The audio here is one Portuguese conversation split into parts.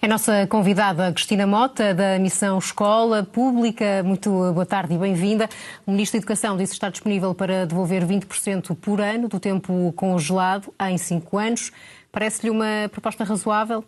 A nossa convidada, Cristina Mota, da Missão Escola Pública. Muito boa tarde e bem-vinda. O Ministro da Educação disse estar disponível para devolver 20% por ano do tempo congelado em 5 anos. Parece-lhe uma proposta razoável?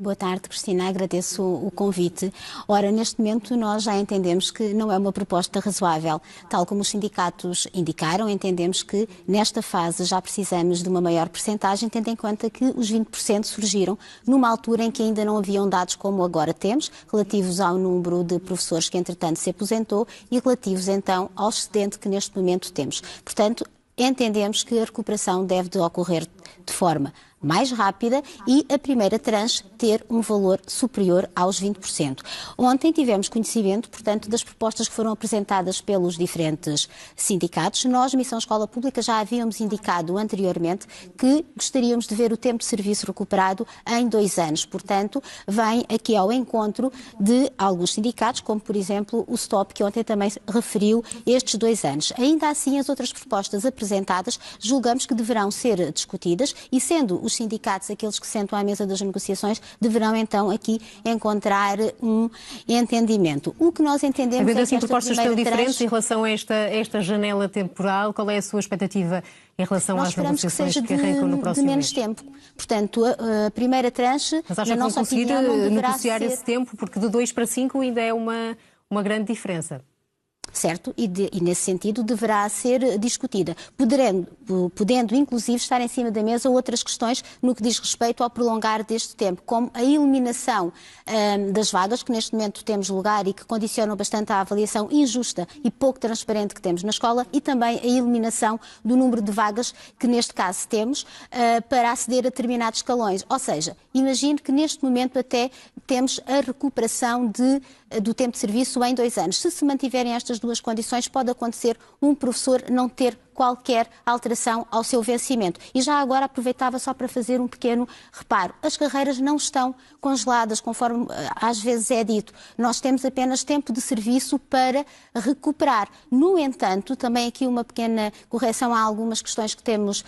Boa tarde, Cristina. Agradeço o convite. Ora, neste momento nós já entendemos que não é uma proposta razoável. Tal como os sindicatos indicaram, entendemos que nesta fase já precisamos de uma maior percentagem, tendo em conta que os 20% surgiram numa altura em que ainda não haviam dados como agora temos, relativos ao número de professores que entretanto se aposentou e relativos então ao excedente que neste momento temos. Portanto, entendemos que a recuperação deve de ocorrer de forma mais rápida e a primeira tranche ter um valor superior aos 20%. Ontem tivemos conhecimento, portanto, das propostas que foram apresentadas pelos diferentes sindicatos. Nós, Missão Escola Pública, já havíamos indicado anteriormente que gostaríamos de ver o tempo de serviço recuperado em 2 anos. Portanto, vem aqui ao encontro de alguns sindicatos, como, por exemplo, o STOP, que ontem também referiu estes 2 anos. Ainda assim, as outras propostas apresentadas julgamos que deverão ser discutidas e, sendo os sindicatos, aqueles que sentam à mesa das negociações, deverão então aqui encontrar um entendimento. O que nós entendemos havendo é assim que propostas tão diferentes em relação a esta janela temporal, qual é a sua expectativa em relação às negociações que arrancam no próximo mês? Nós esperamos que seja de menos tempo. Portanto, a primeira tranche, mas acha na que vão nossa conseguir opinião, não deverá negociar ser... esse tempo? Porque de 2 para 5 ainda é uma grande diferença. Certo, e nesse sentido deverá ser discutida, podendo inclusive estar em cima da mesa outras questões no que diz respeito ao prolongar deste tempo, como a eliminação das vagas que neste momento temos lugar e que condicionam bastante a avaliação injusta e pouco transparente que temos na escola, e também a eliminação do número de vagas que neste caso temos para aceder a determinados escalões. Ou seja, imagino que neste momento até temos a recuperação do tempo de serviço em 2 anos. Se mantiverem estas 2 condições, pode acontecer um professor não ter qualquer alteração ao seu vencimento. E já agora aproveitava só para fazer um pequeno reparo. As carreiras não estão congeladas, conforme às vezes é dito. Nós temos apenas tempo de serviço para recuperar. No entanto, também aqui uma pequena correção a algumas questões que temos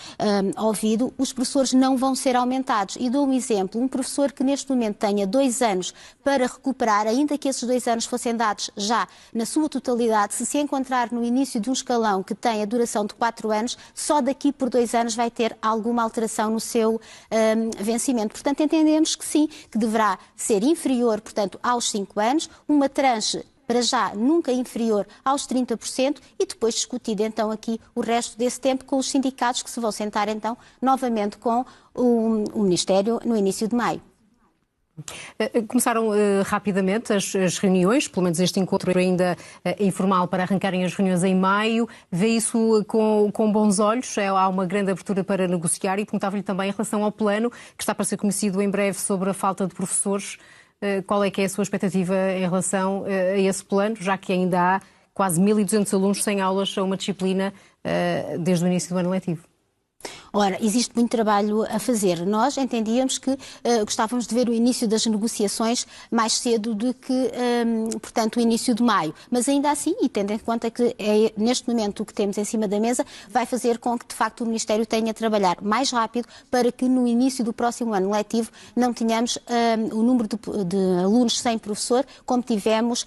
ouvido, os professores não vão ser aumentados. E dou um exemplo, um professor que neste momento tenha 2 anos para recuperar, ainda que esses 2 anos fossem dados já na sua totalidade, se encontrar no início de um escalão que tem a duração de 4 anos, só daqui por 2 anos vai ter alguma alteração no seu vencimento. Portanto, entendemos que sim, que deverá ser inferior, portanto, aos 5 anos, uma tranche para já nunca inferior aos 30% e depois discutido então aqui o resto desse tempo com os sindicatos que se vão sentar então novamente com o Ministério no início de maio. Começaram rapidamente as reuniões, pelo menos este encontro ainda informal para arrancarem as reuniões em maio. Vê isso com bons olhos? Há uma grande abertura para negociar e perguntava-lhe também em relação ao plano, que está para ser conhecido em breve, sobre a falta de professores. Qual é que é a sua expectativa em relação a esse plano, já que ainda há quase 1.200 alunos sem aulas a uma disciplina desde o início do ano letivo? Ora, existe muito trabalho a fazer. Nós entendíamos que gostávamos de ver o início das negociações mais cedo do que, portanto, o início de maio. Mas ainda assim, e tendo em conta que é neste momento o que temos em cima da mesa, vai fazer com que, de facto, o Ministério tenha a trabalhar mais rápido para que no início do próximo ano letivo não tenhamos o número de alunos sem professor como tivemos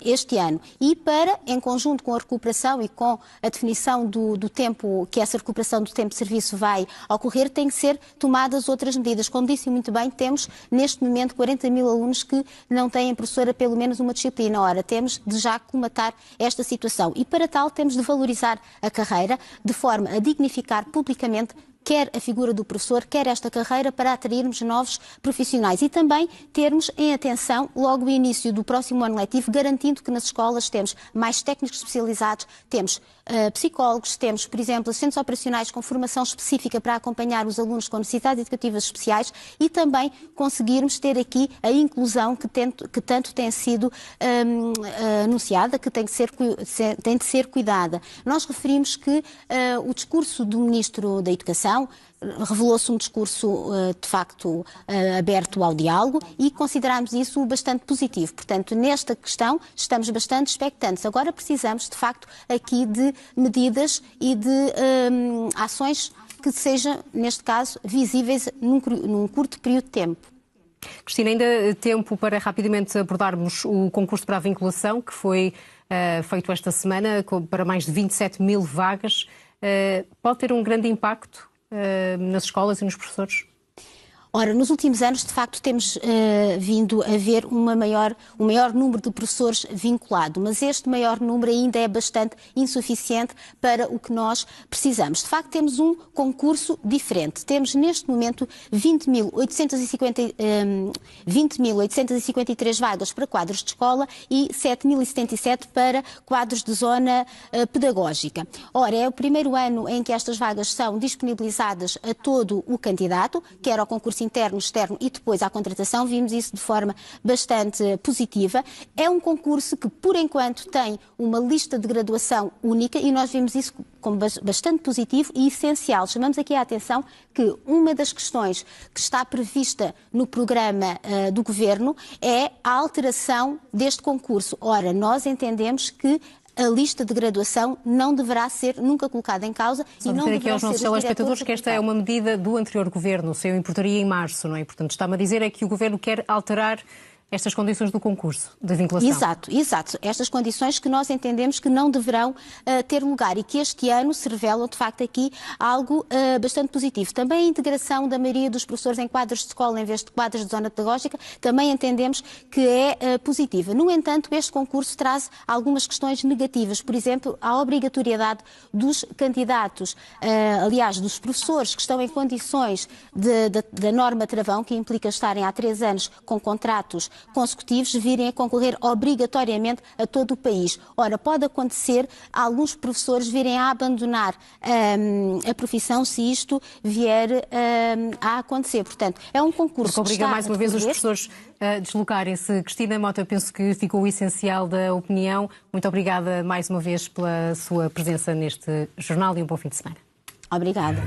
este ano. E para, em conjunto com a recuperação e com a definição do tempo, que essa recuperação do tempo de serviço vai ocorrer, tem que ser tomadas outras medidas. Como disse muito bem, temos neste momento 40.000 alunos que não têm professora pelo menos uma disciplina. Ora, temos de já colmatar esta situação e para tal temos de valorizar a carreira de forma a dignificar publicamente quer a figura do professor, quer esta carreira, para atrairmos novos profissionais e também termos em atenção logo o início do próximo ano letivo, garantindo que nas escolas temos mais técnicos especializados, temos psicólogos, temos, por exemplo, assistentes operacionais com formação específica para acompanhar os alunos com necessidades educativas especiais e também conseguirmos ter aqui a inclusão que tanto tem sido anunciada, que tem de ser cuidada. Nós referimos que o discurso do Ministro da Educação revelou-se um discurso, de facto, aberto ao diálogo e consideramos isso bastante positivo. Portanto, nesta questão estamos bastante expectantes. Agora precisamos, de facto, aqui de medidas e de ações que sejam, neste caso, visíveis num curto período de tempo. Cristina, ainda tempo para rapidamente abordarmos o concurso para a vinculação, que foi feito esta semana para mais de 27 mil vagas. Pode ter um grande impacto nas escolas e nos professores? Ora, nos últimos anos, de facto, temos vindo a ver um maior número de professores vinculado, mas este maior número ainda é bastante insuficiente para o que nós precisamos. De facto, temos um concurso diferente. Temos, neste momento, 20.853 vagas para quadros de escola e 7.077 para quadros de zona pedagógica. Ora, é o primeiro ano em que estas vagas são disponibilizadas a todo o candidato, quer ao concurso interno, externo e depois à contratação. Vimos isso de forma bastante positiva. É um concurso que, por enquanto, tem uma lista de graduação única e nós vimos isso como bastante positivo e essencial. Chamamos aqui a atenção que uma das questões que está prevista no programa do Governo é a alteração deste concurso. Ora, nós entendemos que a lista de graduação não deverá ser nunca colocada em causa e não deverá ser... Só dizer aqui aos nossos telespectadores que esta é uma medida do anterior governo, saiu em portaria em março, não é? Portanto, está-me a dizer é que o governo quer alterar estas condições do concurso de vinculação. Exato. Estas condições que nós entendemos que não deverão ter lugar e que este ano se revelam, de facto, aqui algo bastante positivo. Também a integração da maioria dos professores em quadros de escola em vez de quadros de zona pedagógica também entendemos que é positiva. No entanto, este concurso traz algumas questões negativas. Por exemplo, a obrigatoriedade dos candidatos, aliás, dos professores que estão em condições da norma travão, que implica estarem há 3 anos com contratos consecutivos, virem a concorrer obrigatoriamente a todo o país. Ora, pode acontecer alguns professores virem a abandonar a profissão se isto vier a acontecer. Portanto, é um concurso porque obriga mais uma vez os professores a deslocarem-se. Cristina Mota, penso que ficou o essencial da opinião. Muito obrigada mais uma vez pela sua presença neste jornal e um bom fim de semana. Obrigada.